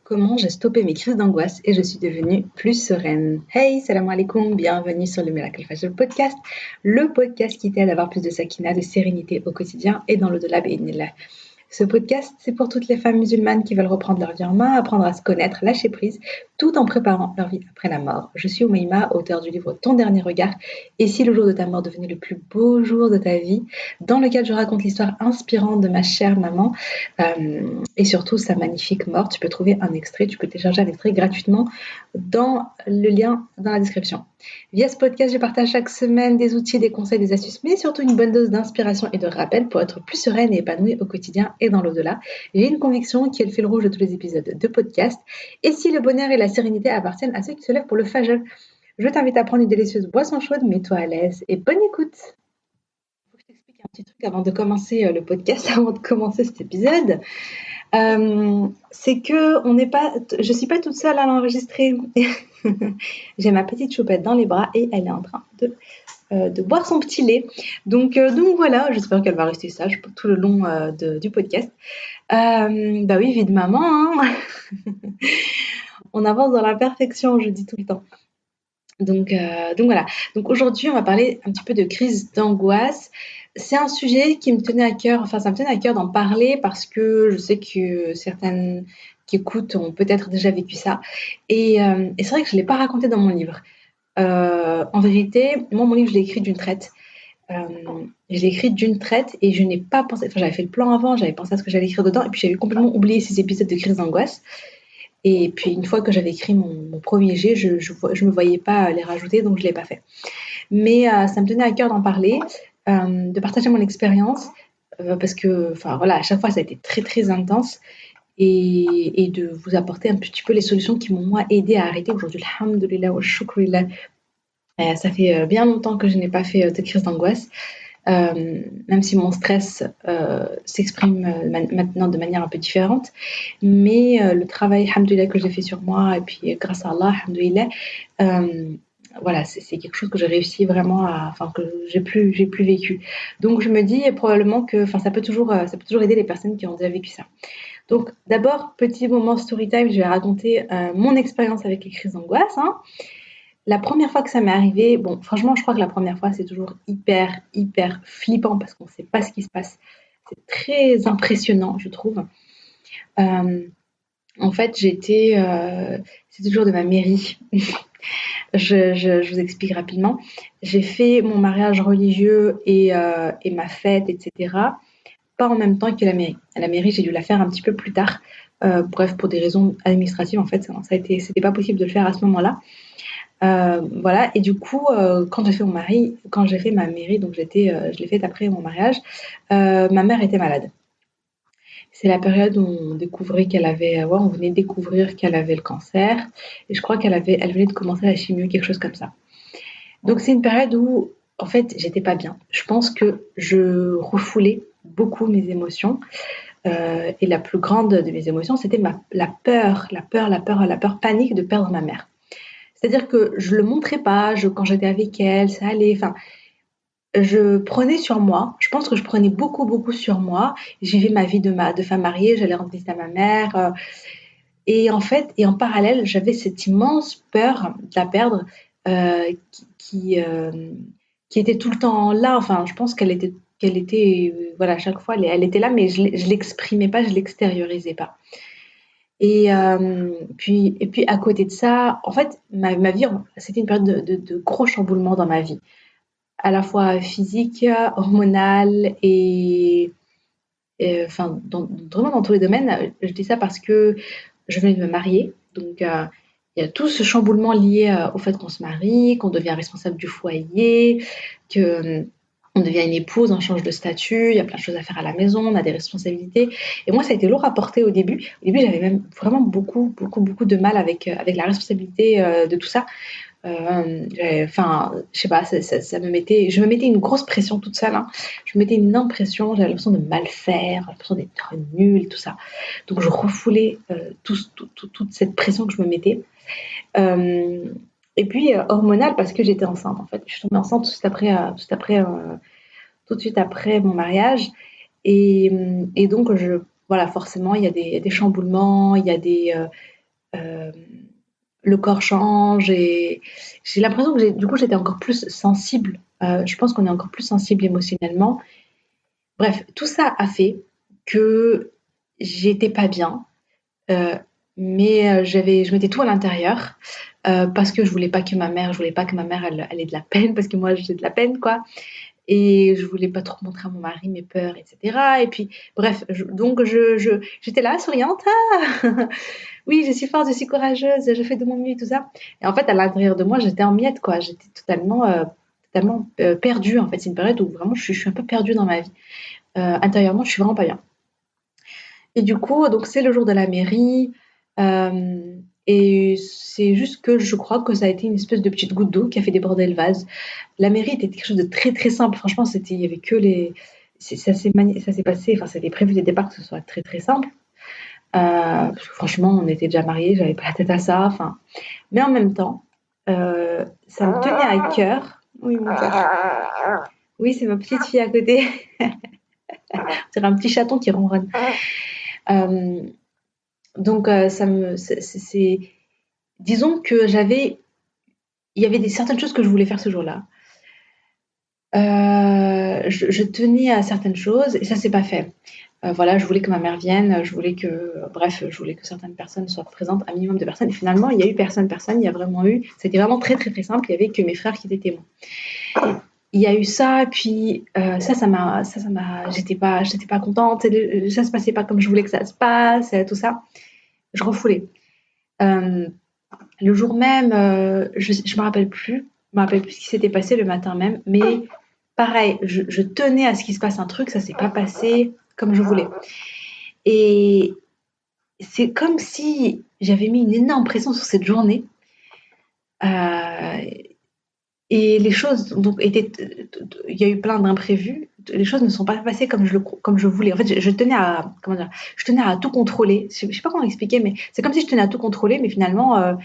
Comment j'ai stoppé mes crises d'angoisse et je suis devenue plus sereine. Hey, salam alaikum, bienvenue sur le Miracle Fajr podcast, le podcast qui t'aide à avoir plus de sakina, de sérénité au quotidien et dans l'au-delà, bi'idhnillah. Ce podcast, c'est pour toutes les femmes musulmanes qui veulent reprendre leur vie en main, apprendre à se connaître, lâcher prise, tout en préparant leur vie après la mort. Je suis Oumaima, auteure du livre Ton dernier regard, et si le jour de ta mort devenait le plus beau jour de ta vie, dans lequel je raconte l'histoire inspirante de ma chère maman, et surtout sa magnifique mort. Tu peux trouver un extrait, tu peux télécharger un extrait gratuitement dans le lien dans la description. Via ce podcast, je partage chaque semaine des outils, des conseils, des astuces, mais surtout une bonne dose d'inspiration et de rappel pour être plus sereine et épanouie au quotidien et dans l'au-delà. J'ai une conviction qui est le fil rouge de tous les épisodes de podcast. Et si le bonheur et la sérénité appartiennent à ceux qui se lèvent pour le fajr, je t'invite à prendre une délicieuse boisson chaude, mets-toi à l'aise et bonne écoute. Faut que je t'explique un petit truc avant de commencer le podcast, avant de commencer cet épisode. C'est que je suis pas toute seule à l'enregistrer. J'ai ma petite choupette dans les bras et elle est en train de boire son petit lait. Donc voilà, j'espère qu'elle va rester sage tout le long du podcast. Bah oui, vie de maman, hein. On avance dans la perfection, je dis tout le temps. Donc voilà. Donc aujourd'hui, on va parler un petit peu de crise d'angoisse. C'est un sujet qui me tenait à cœur, enfin ça me tenait à cœur d'en parler parce que je sais que certaines qui écoutent ont peut-être déjà vécu ça. Et c'est vrai que je ne l'ai pas raconté dans mon livre. En vérité, moi mon livre je l'ai écrit d'une traite. Je l'ai écrit d'une traite et je n'ai pas pensé, enfin j'avais fait le plan avant, j'avais pensé à ce que j'allais écrire dedans et puis j'avais complètement oublié ces épisodes de crise d'angoisse. Et puis une fois que j'avais écrit mon premier jet, je me voyais pas les rajouter, donc je l'ai pas fait. Mais ça me tenait à cœur d'en parler, de partager mon expérience, parce que, enfin voilà, à chaque fois ça a été très très intense, et de vous apporter un petit peu les solutions qui m'ont moi aidé à arrêter aujourd'hui. Alhamdulillah wa shukrillah. Ça fait bien longtemps que je n'ai pas fait de crise d'angoisse. Même si mon stress s'exprime maintenant de manière un peu différente. Mais le travail, alhamdoulilah, que j'ai fait sur moi, et puis grâce à Allah, alhamdoulilah, voilà, c'est quelque chose que j'ai réussi vraiment enfin, que j'ai plus vécu. Donc je me dis probablement que, enfin, ça peut toujours aider les personnes qui ont déjà vécu ça. Donc d'abord, petit moment story time, je vais raconter mon expérience avec les crises d'angoisse, hein. La première fois que ça m'est arrivé, bon, franchement, je crois que la première fois, c'est toujours hyper flippant parce qu'on ne sait pas ce qui se passe. C'est très impressionnant, je trouve. En fait, c'était toujours de ma mairie. Je vous explique rapidement. J'ai fait mon mariage religieux et ma fête, etc. Pas en même temps que la mairie. À la mairie, j'ai dû la faire un petit peu plus tard. Bref, pour des raisons administratives, en fait, c'était pas possible de le faire à ce moment-là. Voilà, et du coup, quand j'ai fait ma mairie, donc je l'ai faite après mon mariage, ma mère était malade. C'est la période où on découvrait on venait de découvrir qu'elle avait le cancer, et je crois elle venait de commencer la chimio, quelque chose comme ça. Donc c'est une période où, en fait, j'étais pas bien. Je pense que je refoulais beaucoup mes émotions, et la plus grande de mes émotions, c'était la peur panique de perdre ma mère. C'est-à-dire que je le montrais pas, quand j'étais avec elle, ça allait, enfin, je prenais sur moi. Je pense que je prenais beaucoup sur moi. Je vivais ma vie de femme mariée, j'allais rendre visite à ma mère, et en fait, et en parallèle, j'avais cette immense peur de la perdre, qui était tout le temps là. Enfin, je pense qu'elle était, voilà, à chaque fois, elle était là, mais je l'exprimais pas, je l'extériorisais pas. Et puis à côté de ça, en fait, ma vie, c'était une période de gros chamboulements dans ma vie, à la fois physique, hormonale et enfin, vraiment dans tous les domaines. Je dis ça parce que je venais de me marier, donc il y a tout ce chamboulement lié au fait qu'on se marie, qu'on devient responsable du foyer, que on devient une épouse, on change de statut, il y a plein de choses à faire à la maison, on a des responsabilités. Et moi, ça a été lourd à porter au début. Au début, j'avais même vraiment beaucoup de mal avec la responsabilité de tout ça. Enfin, je sais pas, je me mettais une grosse pression toute seule, hein. Je me mettais une énorme pression, j'avais l'impression de mal faire, l'impression d'être nulle, tout ça. Donc je refoulais toute cette pression que je me mettais. Et puis hormonale parce que j'étais enceinte en fait. Je suis tombée enceinte tout de suite après mon mariage. Et donc voilà, forcément il y a des chamboulements, il y a euh, le corps change et j'ai l'impression que du coup, j'étais encore plus sensible. Je pense qu'on est encore plus sensible émotionnellement. Bref, tout ça a fait que j'étais pas bien, euh, mais je mettais tout à l'intérieur parce que je voulais pas que ma mère elle ait de la peine parce que moi j'ai de la peine quoi. Et je voulais pas trop montrer à mon mari mes peurs, etc. Et puis, bref, j'étais là, souriante. Ah oui, je suis forte, je suis courageuse, je fais de mon mieux et tout ça. Et en fait, à l'intérieur de moi, j'étais en miettes, quoi. J'étais totalement perdue. En fait, c'est une période où vraiment je suis un peu perdue dans ma vie. Intérieurement, je suis vraiment pas bien. Et du coup, donc c'est le jour de la mairie. Et c'est juste que je crois que ça a été une espèce de petite goutte d'eau qui a fait déborder le vase. La mairie était quelque chose de très très simple. Franchement, il y avait que les. Ça s'est passé, enfin, c'était prévu dès le départ que ce soit très très simple. Parce que franchement, on était déjà mariés, j'avais pas la tête à ça. Enfin, mais en même temps, ça me tenait à cœur. Oui, mon cœur. Oui, c'est ma petite fille à côté. C'est un petit chaton qui ronronne. Euh, donc, disons que il y avait certaines choses que je voulais faire ce jour-là. Je tenais à certaines choses et ça s'est pas fait. Voilà, je voulais que ma mère vienne, je voulais que certaines personnes soient présentes, un minimum de personnes. Et finalement, il y a eu personne. Il y a vraiment eu, c'était vraiment très très très simple. Il y avait que mes frères qui étaient témoins. Il y a eu ça, puis j'étais pas contente. Ça se passait pas comme je voulais que ça se passe, tout ça. Je refoulais. Euh, le jour même, je me rappelle plus. Je me rappelle plus ce qui s'était passé le matin même, mais pareil, je tenais à ce qu'il se passe un truc, ça s'est pas passé comme je voulais. Et c'est comme si j'avais mis une énorme pression sur cette journée. Euh, et les choses donc étaient, il y a eu plein d'imprévus. Les choses ne sont pas passées comme je voulais. En fait, je tenais à, comment dire, je tenais à tout contrôler. Je sais pas comment expliquer, mais c'est comme si je tenais à tout contrôler, mais finalement,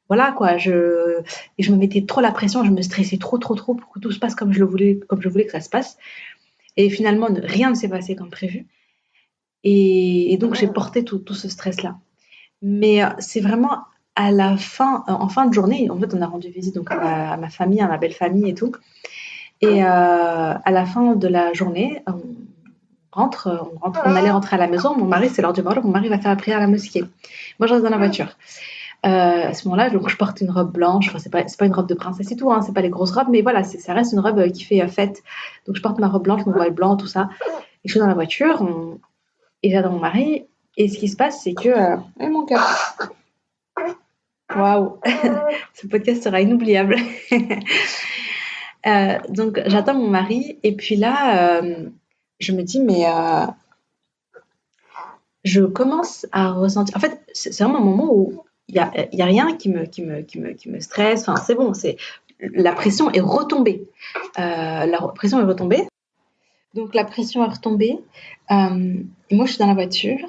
voilà quoi. Et je me mettais trop la pression, je me stressais trop pour que tout se passe comme je voulais que ça se passe. Et finalement, rien ne s'est passé comme prévu. Et donc, j'ai porté tout ce stress-là. Mais c'est vraiment à la fin, en fin de journée, en fait, on a rendu visite donc à ma famille, à ma belle famille et tout. Et à la fin de la journée, on allait rentrer à la maison. Mon mari, c'est l'heure du Maghreb, mon mari va faire la prière à la mosquée. Moi, je reste dans la voiture. À ce moment-là, donc, je porte une robe blanche. Enfin, c'est pas une robe de princesse et tout, hein, c'est pas les grosses robes, mais voilà, ça reste une robe qui fait fête. Donc, je porte ma robe blanche, mon voile blanc, tout ça. Et je suis dans la voiture, et j'attends mon mari. Et ce qui se passe, c'est que. Mon cœur. Waouh! Ce podcast sera inoubliable. Donc, j'attends mon mari, et puis là, je me dis, mais je commence à ressentir. En fait, c'est vraiment un moment où il y a rien qui me stresse. Enfin, c'est bon, la pression est retombée. La pression est retombée. Donc, la pression est retombée. Et moi, je suis dans la voiture.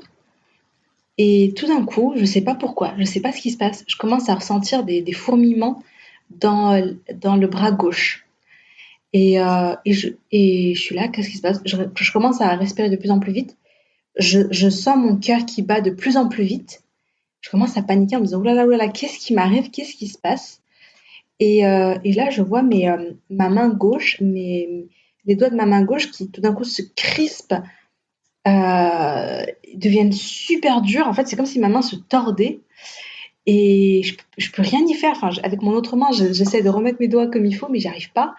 Et tout d'un coup, je sais pas pourquoi, je sais pas ce qui se passe. Je commence à ressentir des fourmillements dans le bras gauche. Et je suis là, qu'est-ce qui se passe? Je commence à respirer de plus en plus vite. Je sens mon cœur qui bat de plus en plus vite. Je commence à paniquer en me disant, oulala, qu'est-ce qui m'arrive? Qu'est-ce qui se passe? Et là, je vois ma main gauche, les doigts de ma main gauche qui tout d'un coup se crispent, deviennent super durs. En fait, c'est comme si ma main se tordait. Et je peux rien y faire. Enfin, avec mon autre main, j'essaie de remettre mes doigts comme il faut, mais j'arrive pas.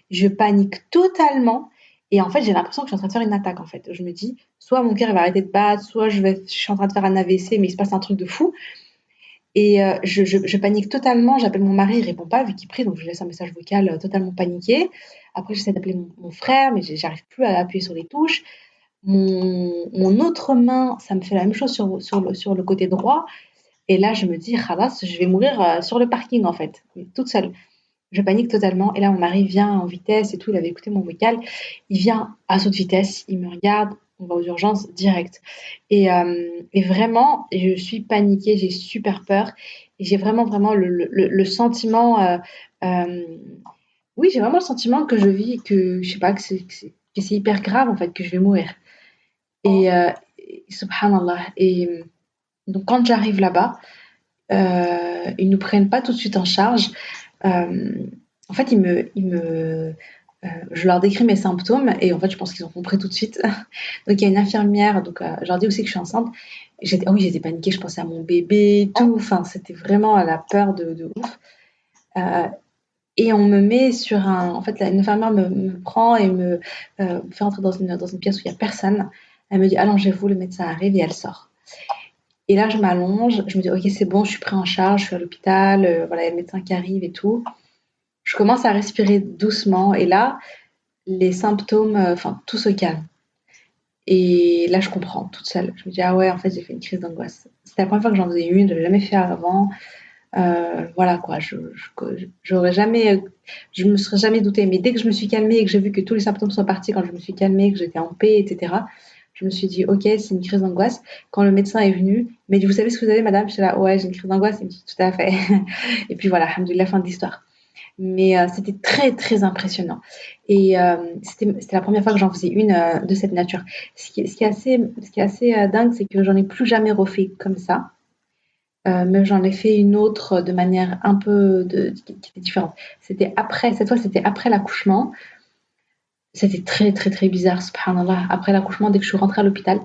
Je panique totalement. Et en fait, j'ai l'impression que je suis en train de faire une attaque. En fait, je me dis, soit mon cœur il va arrêter de battre, soit je suis en train de faire un AVC, mais il se passe un truc de fou. Et je panique totalement. J'appelle mon mari, il répond pas vu qu'il prie, donc je laisse un message vocal totalement paniqué. Après, j'essaie d'appeler mon frère, mais j'arrive plus à appuyer sur les touches. Mon autre main, ça me fait la même chose sur le côté droit. Et là, je me dis, Khalas, je vais mourir sur le parking en fait, toute seule. Je panique totalement. Et là, mon mari vient en vitesse et tout. Il avait écouté mon vocal. Il vient à toute vitesse. Il me regarde. On va aux urgences direct. Et vraiment, je suis paniquée. J'ai super peur. Et j'ai vraiment le sentiment. Oui, j'ai vraiment le sentiment que je vis, que je sais pas, que c'est hyper grave en fait, que je vais mourir. Et subhanallah. Et donc, quand j'arrive là-bas, ils nous prennent pas tout de suite en charge. En fait, je leur décris mes symptômes et en fait, je pense qu'ils ont compris tout de suite. Donc, il y a une infirmière, donc je leur dis aussi que je suis enceinte. J'étais paniquée, je pensais à mon bébé, et tout. Enfin, c'était vraiment la peur de ouf. Euh, et on me met sur un. En fait, une infirmière me prend et me fait entrer dans une pièce où il n'y a personne. Elle me dit allongez-vous, le médecin arrive et elle sort. Et là, je m'allonge, je me dis ok, c'est bon, je suis pris en charge, je suis à l'hôpital, voilà, il y a le médecin qui arrive et tout. Je commence à respirer doucement et là, les symptômes, enfin, tout se calme. Et là, je comprends toute seule. Je me dis, ah ouais, en fait, j'ai fait une crise d'angoisse. C'était la première fois que j'en faisais une, je n'avais jamais fait avant. Voilà quoi, j'aurais jamais, je me serais jamais doutée. Mais dès que je me suis calmée et que j'ai vu que tous les symptômes sont partis, quand je me suis calmée, que j'étais en paix, etc., je me suis dit, ok, c'est une crise d'angoisse. Quand le médecin est venu, il m'a dit, vous savez ce que vous avez, madame? J'étais là, ouais, j'ai une crise d'angoisse. Il me dit, tout à fait. Et puis voilà, alhamdoulilah, fin de l'histoire. Mais c'était très, très impressionnant. Et c'était la première fois que j'en faisais une de cette nature. Ce qui est assez dingue, c'est que j'en ai plus jamais refait comme ça. Mais j'en ai fait une autre de manière un peu qui était différente. Cette fois, c'était après l'accouchement. C'était très, très, très bizarre, subhanallah. Après l'accouchement, dès que je suis rentrée à l'hôpital,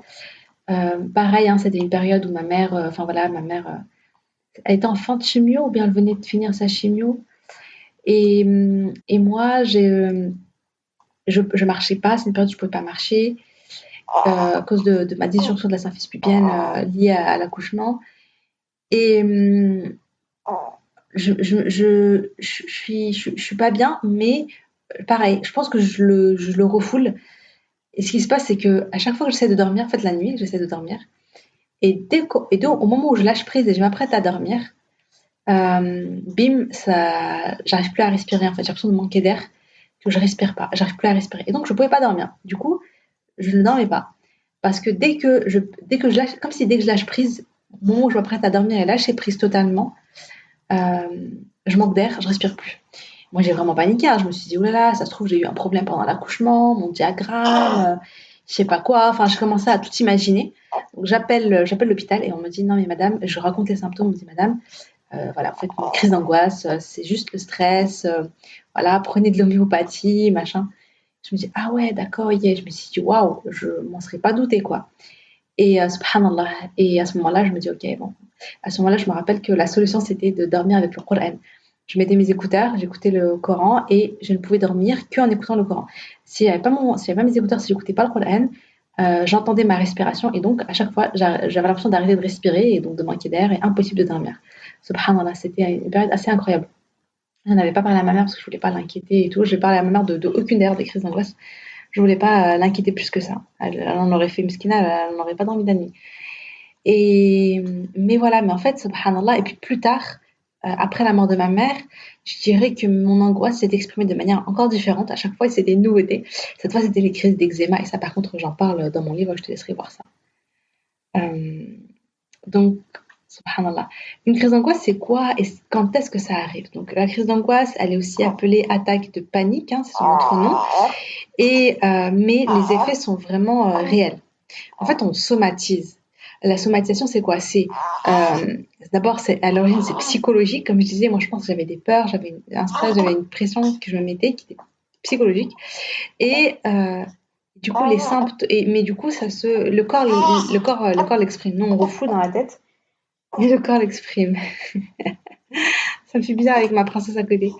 pareil, hein, c'était une période où ma mère, enfin voilà, ma mère, elle était en fin de chimio ou bien elle venait de finir sa chimio. Et moi, je marchais pas, c'est une période où je pouvais pas marcher à cause de ma disjonction de la symphyse pubienne liée à l'accouchement. Et je suis pas bien, mais pareil, je pense que je le refoule. Et ce qui se passe, c'est que à chaque fois que j'essaie de dormir, en fait, la nuit, j'essaie de dormir. Et au moment où je lâche prise et je m'apprête à dormir, bim, j'arrive plus à respirer. En fait, j'ai l'impression de manquer d'air, que je respire pas. J'arrive plus à respirer. Et donc, je pouvais pas dormir. Du coup, je ne dormais pas. Parce que dès que je lâche, comme si dès que je lâche prise, au moment où je m'apprête à dormir et lâcher prise totalement, je manque d'air, je respire plus. Moi, j'ai vraiment paniqué. Hein. Je me suis dit, oh là là, ça se trouve, j'ai eu un problème pendant l'accouchement, mon diagramme, je sais pas quoi. Enfin, je commençais à tout imaginer. Donc, j'appelle l'hôpital et on me dit, non, mais madame, je raconte les symptômes. On me dit, madame, voilà, vous faites une crise d'angoisse, c'est juste le stress. Voilà, prenez de l'homéopathie, machin. Je me dis, ah ouais, d'accord, yeah. Je me suis dit, waouh, je m'en serais pas douté, quoi. Et subhanallah. Et à ce moment-là, je me dis, ok, bon. À ce moment-là, je me rappelle que la solution, c'était de dormir avec le Coran. Je mettais mes écouteurs, j'écoutais le Coran et je ne pouvais dormir qu'en écoutant le Coran. Si j'avais pas mes écouteurs, si j'écoutais pas le Coran, j'entendais ma respiration et donc à chaque fois, j'avais l'impression d'arrêter de respirer et donc de manquer d'air et impossible de dormir. Subhanallah, c'était une période assez incroyable. Je n'avais pas parlé à ma mère parce que je voulais pas l'inquiéter et tout. J'ai parlé à ma mère de aucune d'ailleurs des crises d'angoisse. Je voulais pas l'inquiéter plus que ça. Elle en aurait fait miskina, elle n'aurait pas dormi de la nuit. Et, mais voilà, mais en fait, subhanallah, et puis plus tard, après la mort de ma mère, je dirais que mon angoisse s'est exprimée de manière encore différente. À chaque fois, c'était une nouveauté. Cette fois, c'était les crises d'eczéma. Et ça, par contre, j'en parle dans mon livre, je te laisserai voir ça. Euh, donc, subhanallah. Une crise d'angoisse, c'est quoi et quand est-ce que ça arrive? Donc, la crise d'angoisse, elle est aussi appelée attaque de panique, hein, c'est son autre nom. Mais les effets sont vraiment réels. En fait, on somatise. La somatisation, c'est quoi? D'abord, à l'origine, c'est psychologique. Comme je disais, moi, je pense que j'avais des peurs, j'avais un stress, j'avais une pression que je me mettais qui était psychologique. Et du coup, les symptômes. Mais du coup, le corps l'exprime. Nous, on refoule dans la tête et le corps l'exprime. Ça me fait bizarre avec ma princesse à côté.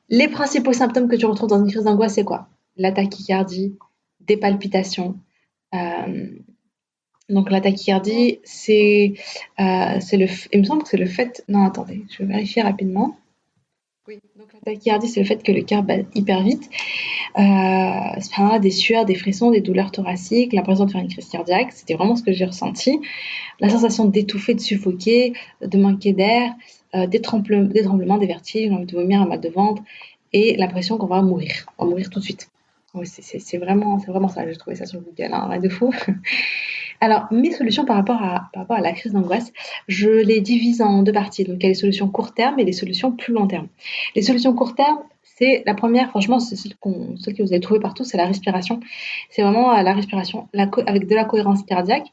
Les principaux symptômes que tu retrouves dans une crise d'angoisse, c'est quoi? La tachycardie, des palpitations. Euh, donc la tachycardie, il me semble que c'est le fait. Non, attendez, je vais vérifier rapidement. Oui, donc la tachycardie, c'est le fait que le cœur bat hyper vite. Des sueurs, des frissons, des douleurs thoraciques, l'impression de faire une crise cardiaque. C'était vraiment ce que j'ai ressenti. La sensation d'étouffer, de suffoquer, de manquer d'air, des tremblements, des vertiges, l'envie de vomir, un mal de ventre et l'impression qu'on va mourir. On va mourir tout de suite. Oui, c'est vraiment ça. J'ai trouvé ça sur Google, hein, rien de fou. Alors, mes solutions par rapport à la crise d'angoisse, je les divise en deux parties. Donc, il y a les solutions court terme et les solutions plus long terme. Les solutions court terme, c'est la première, franchement, c'est celle que vous avez trouvée partout, c'est la respiration. C'est vraiment la respiration avec de la cohérence cardiaque.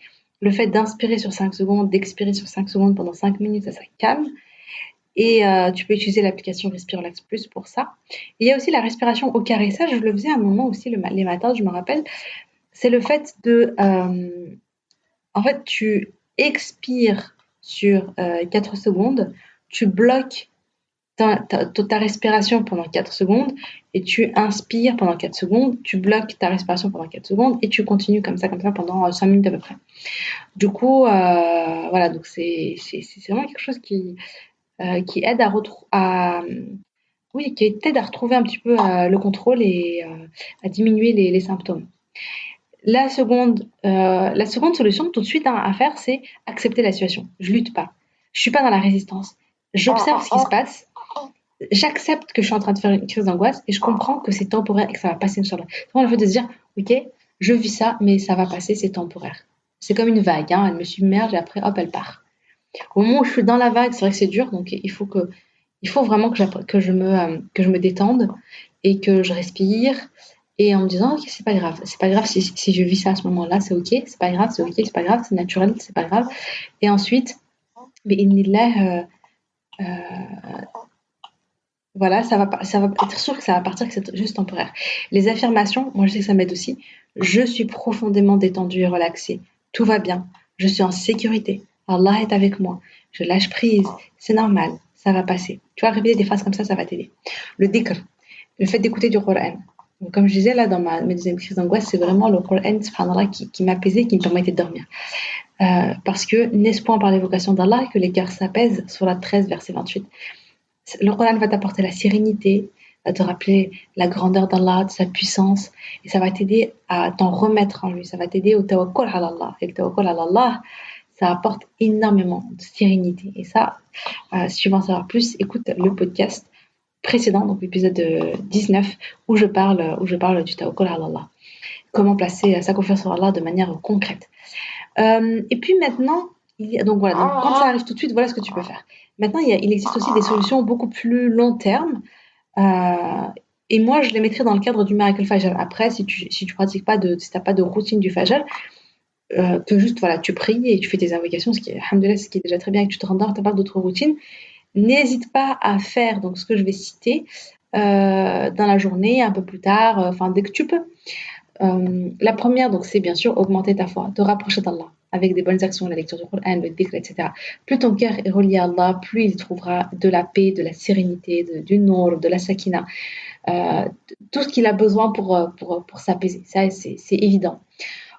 le fait d'inspirer sur 5 secondes, d'expirer sur 5 secondes pendant 5 minutes, ça calme. Et tu peux utiliser l'application Respire Relax Plus pour ça. Et il y a aussi la respiration au carré. Ça, je le faisais à un moment aussi les matins, je me rappelle. C'est le fait de... en fait, tu expires sur 4 secondes, tu bloques ta respiration pendant 4 secondes et tu inspires pendant 4 secondes, tu bloques ta respiration pendant 4 secondes et tu continues comme ça pendant 5 minutes à peu près. Du coup, voilà, donc c'est vraiment quelque chose qui aide qui t'aide à retrouver un petit peu le contrôle et à diminuer les symptômes. La seconde solution tout de suite à faire, c'est accepter la situation. Je lutte pas. Je suis pas dans la résistance. J'observe ce qui se passe. J'accepte que je suis en train de faire une crise d'angoisse et je comprends que c'est temporaire et que ça va passer, Inch'Allah. C'est vraiment le fait de se dire, ok, je vis ça, mais ça va passer, c'est temporaire. C'est comme une vague, hein, elle me submerge et après, hop, elle part. Au moment où je suis dans la vague, c'est vrai que c'est dur, donc il faut vraiment que je me détende et que je respire et en me disant, ok, c'est pas grave si je vis ça à ce moment-là, c'est ok, c'est pas grave, c'est pas grave, c'est naturel, c'est pas grave. Et ensuite, voilà, ça va être sûr que ça va partir, que c'est juste temporaire. Les affirmations, moi je sais que ça m'aide aussi. Je suis profondément détendue et relaxée. Tout va bien. Je suis en sécurité. Allah est avec moi. Je lâche prise. C'est normal. Ça va passer. Tu vas répéter des phrases comme ça va t'aider. Le dhikr, le fait d'écouter du Coran. Donc, comme je disais là dans mes deuxième crise d'angoisse, c'est vraiment le Coran subhanallah, qui m'apaisait, qui me permettait de dormir. Parce que n'est-ce point par l'évocation d'Allah que les cœurs s'apaisent, sur la 13, verset 28. Le Coran va t'apporter la sérénité, va te rappeler la grandeur d'Allah, de sa puissance, et ça va t'aider à t'en remettre en lui. Ça va t'aider au tawakkul ala Allah. Et le tawakkul ala Allah, ça apporte énormément de sérénité. Et ça, si tu veux en savoir plus, écoute le podcast précédent, donc l'épisode 19, où je parle du tawakkul ala Allah. Comment placer sa confiance en Allah de manière concrète. Et puis maintenant, donc voilà, donc quand ça arrive tout de suite, voilà ce que tu peux faire. Maintenant, il existe aussi des solutions beaucoup plus long terme. Et moi, je les mettrais dans le cadre du Miracle Fajr. Après, si tu pratiques pas si t'as pas de routine du Fajr, que juste voilà, tu pries et tu fais tes invocations, ce qui est déjà très bien, et que tu te rendors, t'as pas d'autres routines. N'hésite pas à faire donc ce que je vais citer dans la journée, un peu plus tard, enfin dès que tu peux. La première, donc, c'est bien sûr augmenter ta foi, te rapprocher d'Allah avec des bonnes actions, la lecture du Coran, le dhikr, etc. Plus ton cœur est relié à Allah, plus il trouvera de la paix, de la sérénité, du nour, de la sakina, tout ce qu'il a besoin pour s'apaiser. Ça, c'est évident.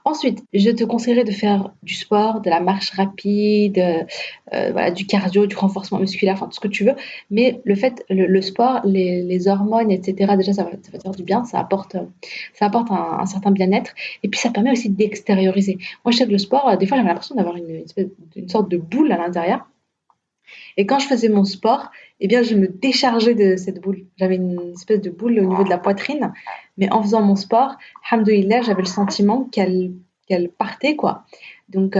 Ensuite, je te conseillerais de faire du sport, de la marche rapide, voilà, du cardio, du renforcement musculaire, enfin tout ce que tu veux. Mais le sport, les hormones, etc., déjà, ça va te faire du bien, ça apporte un certain bien-être. Et puis, ça permet aussi d'extérioriser. Moi, je sais que le sport, des fois, j'avais l'impression d'avoir une sorte de boule à l'intérieur. Et quand je faisais mon sport, eh bien, je me déchargeais de cette boule. J'avais une espèce de boule au niveau de la poitrine, mais en faisant mon sport, alhamdoulilah, j'avais le sentiment qu'elle partait, quoi. Donc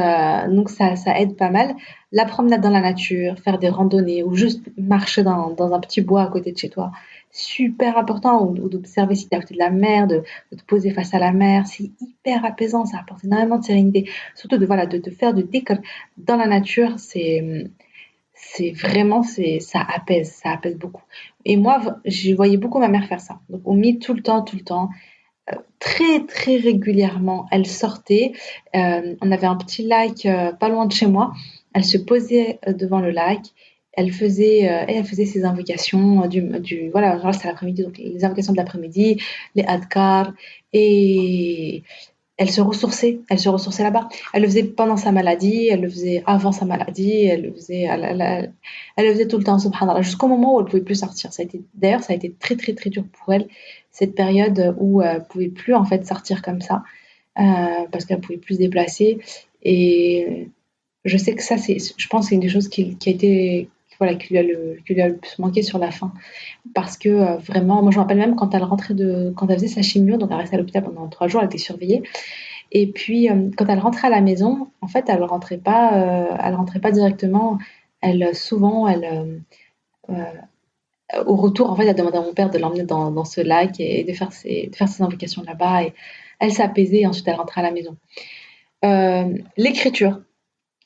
ça aide pas mal. La promenade dans la nature, faire des randonnées ou juste marcher dans un petit bois à côté de chez toi, super important. Ou d'observer si tu es à côté de la mer, de te poser face à la mer, c'est hyper apaisant, ça apporte énormément de sérénité. Surtout de faire du dhikr dans la nature, c'est vraiment, ça apaise beaucoup. Et moi, je voyais beaucoup ma mère faire ça. Donc, on mit tout le temps, très très régulièrement, elle sortait. On avait un petit lac pas loin de chez moi. Elle se posait devant le lac. Elle faisait ses invocations voilà, genre c'était l'après-midi, donc les invocations de l'après-midi, les adkar, et elle se ressourçait là-bas. Elle le faisait pendant sa maladie, elle le faisait avant sa maladie, elle le faisait tout le temps, subhanallah, jusqu'au moment où elle pouvait plus sortir. D'ailleurs, ça a été très très très dur pour elle, cette période où elle pouvait plus en fait sortir comme ça, parce qu'elle pouvait plus se déplacer. Et je sais que ça, je pense, que c'est une des choses qui a été, voilà, qui lui a le plus manqué sur la fin. Parce que vraiment, moi je me rappelle même quand elle faisait sa chimio, donc elle restait à l'hôpital pendant 3 jours, elle était surveillée. Et puis quand elle rentrait à la maison, en fait, elle rentrait pas directement. Souvent, au retour, en fait, elle demandait à mon père de l'emmener dans ce lac et de faire ses invocations là-bas. Et elle s'apaisait et ensuite elle rentrait à la maison. L'écriture.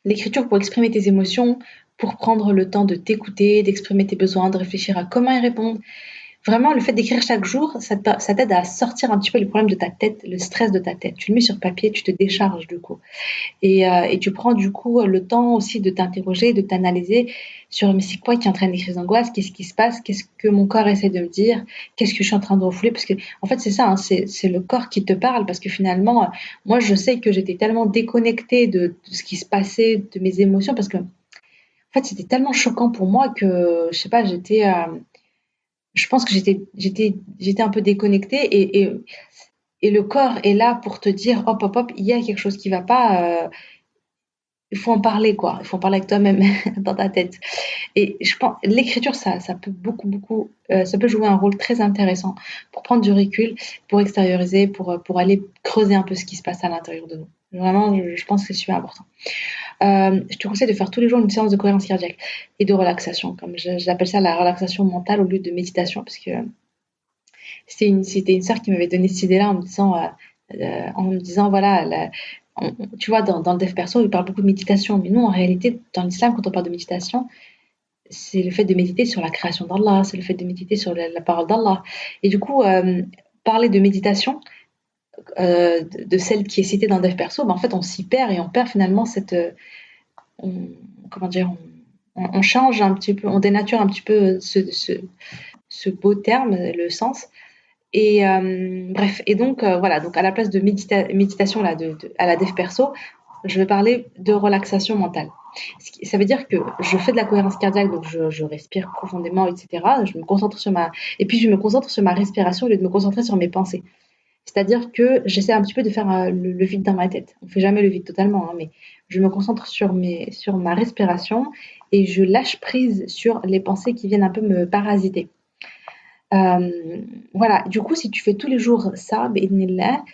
L'écriture pour exprimer tes émotions, pour prendre le temps de t'écouter, d'exprimer tes besoins, de réfléchir à comment y répondre. Vraiment, le fait d'écrire chaque jour, ça t'aide à sortir un petit peu les problèmes de ta tête, le stress de ta tête. Tu le mets sur papier, tu te décharges du coup. Et tu prends du coup le temps aussi de t'interroger, de t'analyser sur mais c'est quoi qui entraîne les crises d'angoisse, qu'est-ce qui se passe, qu'est-ce que mon corps essaie de me dire, qu'est-ce que je suis en train de refouler, parce que en fait c'est ça, hein, c'est le corps qui te parle, parce que finalement, moi je sais que j'étais tellement déconnectée de ce qui se passait, de mes émotions, parce que en fait c'était tellement choquant pour moi que je sais pas, je pense que j'étais un peu déconnectée et le corps est là pour te dire hop hop hop, il y a quelque chose qui va pas. Il faut en parler, quoi. Il faut en parler avec toi-même dans ta tête. Et je pense, l'écriture, ça peut beaucoup, ça peut jouer un rôle très intéressant pour prendre du recul, pour extérioriser, pour aller creuser un peu ce qui se passe à l'intérieur de nous. Vraiment, je pense que c'est super important. Je te conseille de faire tous les jours une séance de cohérence cardiaque et de relaxation, comme j'appelle ça la relaxation mentale au lieu de méditation, parce que c'était une sœur qui m'avait donné cette idée-là en me disant voilà, tu vois, dans le dev perso, il parle beaucoup de méditation, mais nous, en réalité, dans l'islam, quand on parle de méditation, c'est le fait de méditer sur la création d'Allah, c'est le fait de méditer sur la parole d'Allah. Et du coup, parler de méditation, de celle qui est citée dans le dev perso, ben, en fait, on s'y perd et on perd finalement on, comment dire, on change un petit peu, on dénature un petit peu ce beau terme, le sens. Et bref, et donc voilà, donc à la place de méditation là, à la dev perso, je vais parler de relaxation mentale. Ça veut dire que je fais de la cohérence cardiaque, donc je respire profondément, etc. Je me concentre sur et puis je me concentre sur ma respiration au lieu de me concentrer sur mes pensées. C'est-à-dire que j'essaie un petit peu de faire le vide dans ma tête. On fait jamais le vide totalement, hein, mais je me concentre sur ma respiration et je lâche prise sur les pensées qui viennent un peu me parasiter. Voilà, du coup, si tu fais tous les jours ça, bi'idhnillah,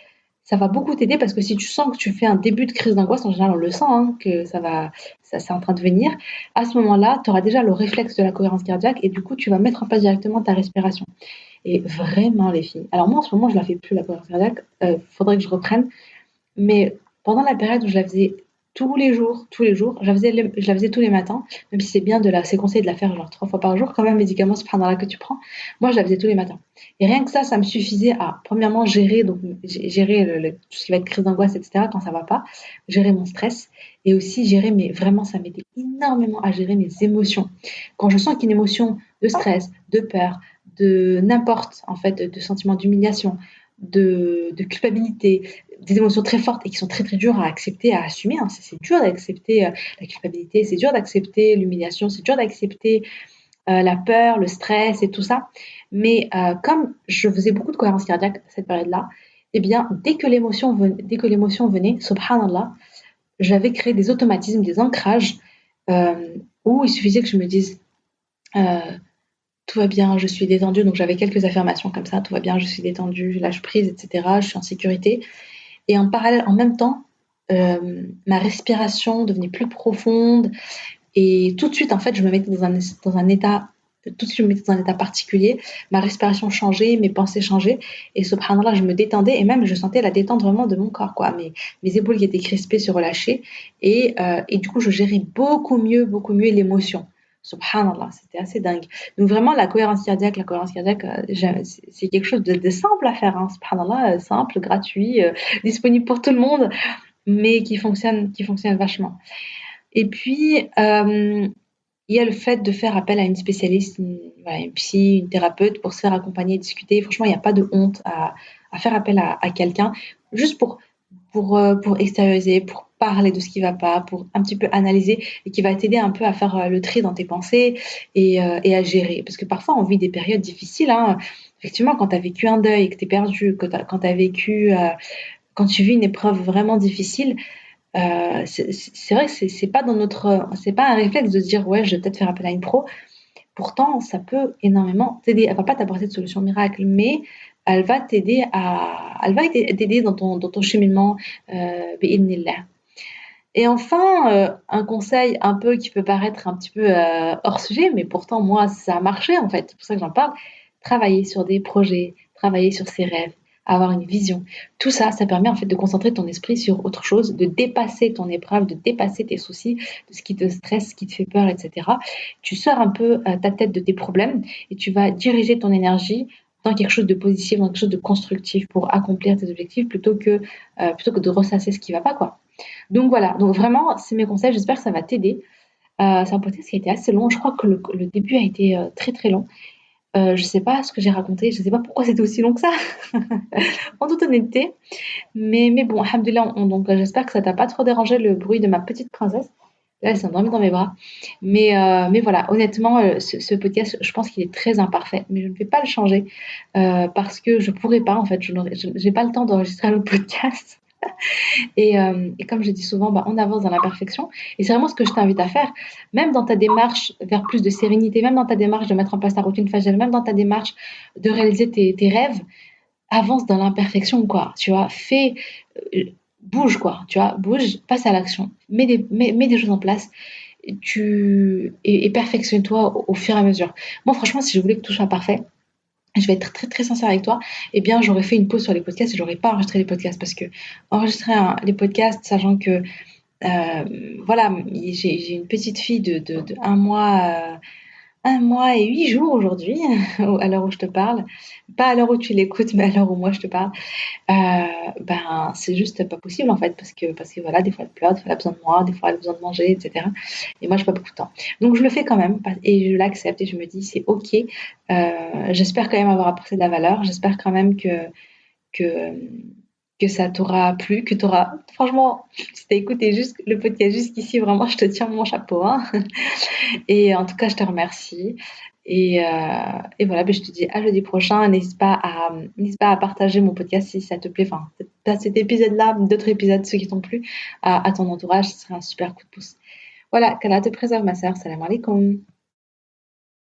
ça va beaucoup t'aider parce que si tu sens que tu fais un début de crise d'angoisse, en général, on le sent, hein, que ça c'est en train de venir. À ce moment-là, tu auras déjà le réflexe de la cohérence cardiaque et du coup, tu vas mettre en place directement ta respiration. Et vraiment, les filles. Alors moi, en ce moment, je la fais plus la cohérence cardiaque. Faudrait que je reprenne. Mais pendant la période où je la faisais tous les jours, je la faisais tous les matins, même si c'est conseillé de la faire genre 3 fois par jour, quand même, médicament, subhanallah, que tu prends. Moi, je la faisais tous les matins. Et rien que ça me suffisait à, premièrement, gérer tout ce qui va être crise d'angoisse, etc., quand ça va pas, gérer mon stress, et aussi gérer vraiment, ça m'aidait énormément à gérer mes émotions. Quand je sens qu'une émotion de stress, de peur, de n'importe, en fait, de sentiment d'humiliation, de culpabilité, des émotions très fortes et qui sont très très dures à accepter, à assumer, hein. C'est dur d'accepter la culpabilité, c'est dur d'accepter l'humiliation, c'est dur d'accepter la peur, le stress et tout ça. Mais comme je faisais beaucoup de cohérence cardiaque à cette période-là, eh bien, dès que l'émotion venait, subhanallah, j'avais créé des automatismes, des ancrages où il suffisait que je me dise euh, tout va bien, je suis détendue. Donc j'avais quelques affirmations comme ça, tout va bien, je suis détendue, je lâche prise, etc. Je suis en sécurité. Et en parallèle, en même temps, ma respiration devenait plus profonde et tout de suite, en fait, je me mettais dans un état, tout de suite, je me mettais dans un état particulier. Ma respiration changeait, mes pensées changeaient et subhanallah, je me détendais et même je sentais la détente vraiment de mon corps, quoi. Mes épaules qui étaient crispées se relâchaient et du coup, je gérais beaucoup mieux l'émotion. Subhanallah, c'était assez dingue. Donc vraiment, la cohérence cardiaque, c'est quelque chose de simple à faire, hein, subhanallah, simple, gratuit, disponible pour tout le monde, mais qui fonctionne vachement. Et puis, il y a le fait de faire appel à une spécialiste, voilà, une psy, une thérapeute pour se faire accompagner, discuter. Franchement, il n'y a pas de honte à faire appel à quelqu'un, juste pour extérioriser, pour parler de ce qui ne va pas, pour un petit peu analyser et qui va t'aider un peu à faire le tri dans tes pensées et à gérer. Parce que parfois, on vit des périodes difficiles, hein. Effectivement, quand tu as vécu un deuil, que tu es perdu, quand tu as vécu, quand tu vis une épreuve vraiment difficile, c'est vrai que c'est pas un réflexe de se dire ouais, je vais peut-être faire appel à une pro. Pourtant, ça peut énormément t'aider. Elle va pas t'apporter de solution miracle, mais elle va t'aider dans ton cheminement, bi'idhnillah. Et enfin, un conseil un peu qui peut paraître un petit peu hors sujet, mais pourtant moi ça a marché en fait. C'est pour ça que j'en parle. Travailler sur des projets, travailler sur ses rêves, avoir une vision. Tout ça, ça permet en fait de concentrer ton esprit sur autre chose, de dépasser ton épreuve, de dépasser tes soucis, de ce qui te stresse, ce qui te fait peur, etc. Tu sors un peu ta tête de tes problèmes et tu vas diriger ton énergie dans quelque chose de positif, dans quelque chose de constructif pour accomplir tes objectifs plutôt que de ressasser ce qui va pas, quoi. Donc voilà, donc vraiment, c'est mes conseils, j'espère que ça va t'aider. C'est un podcast qui a été assez long, je crois que le début a été très très long. Je sais pas ce que j'ai raconté, je sais pas pourquoi c'était aussi long que ça, en toute honnêteté. Mais bon, alhamdoulilah, donc j'espère que ça t'a pas trop dérangé le bruit de ma petite princesse. Là, elle s'est endormie dans mes bras. Mais voilà, honnêtement, ce podcast, je pense qu'il est très imparfait, mais je ne vais pas le changer parce que je pourrais pas, en fait, je n'ai pas le temps d'enregistrer un autre podcast. Et comme je dis souvent, bah, on avance dans l'imperfection. Et c'est vraiment ce que je t'invite à faire, même dans ta démarche vers plus de sérénité, même dans ta démarche de mettre en place ta routine faciale, même dans ta démarche de réaliser tes rêves, avance dans l'imperfection, quoi. Tu vois, euh, bouge, quoi. Tu vois, bouge, passe à l'action, mets des choses en place. Et perfectionne-toi au fur et à mesure. Moi, franchement, si je voulais que tout soit parfait, je vais être très très sincère avec toi, eh bien j'aurais fait une pause sur les podcasts et j'aurais pas enregistré les podcasts parce que enregistrer les podcasts, sachant que voilà, j'ai une petite fille de 1 mois et 8 jours aujourd'hui, à l'heure où je te parle. Pas à l'heure où tu l'écoutes, mais à l'heure où moi je te parle. Ben, c'est juste pas possible en fait, parce que voilà, des fois elle pleure, des fois elle a besoin de moi, des fois elle a besoin de manger, etc. Et moi j'ai pas beaucoup de temps. Donc je le fais quand même, et je l'accepte et je me dis c'est ok. J'espère quand même avoir apporté de la valeur, j'espère quand même que, que ça t'aura plu, que t'auras. Franchement, si t'as écouté juste le podcast jusqu'ici, vraiment je te tiens mon chapeau, hein. Et en tout cas, je te remercie. Et voilà, ben, je te dis à jeudi prochain. N'hésite pas à partager mon podcast si ça te plaît. Enfin, pas cet épisode-là, d'autres épisodes, ceux qui t'ont plu, à ton entourage. Ce serait un super coup de pouce. Voilà, qu'Allah te préserve, ma sœur. Salam alaikum.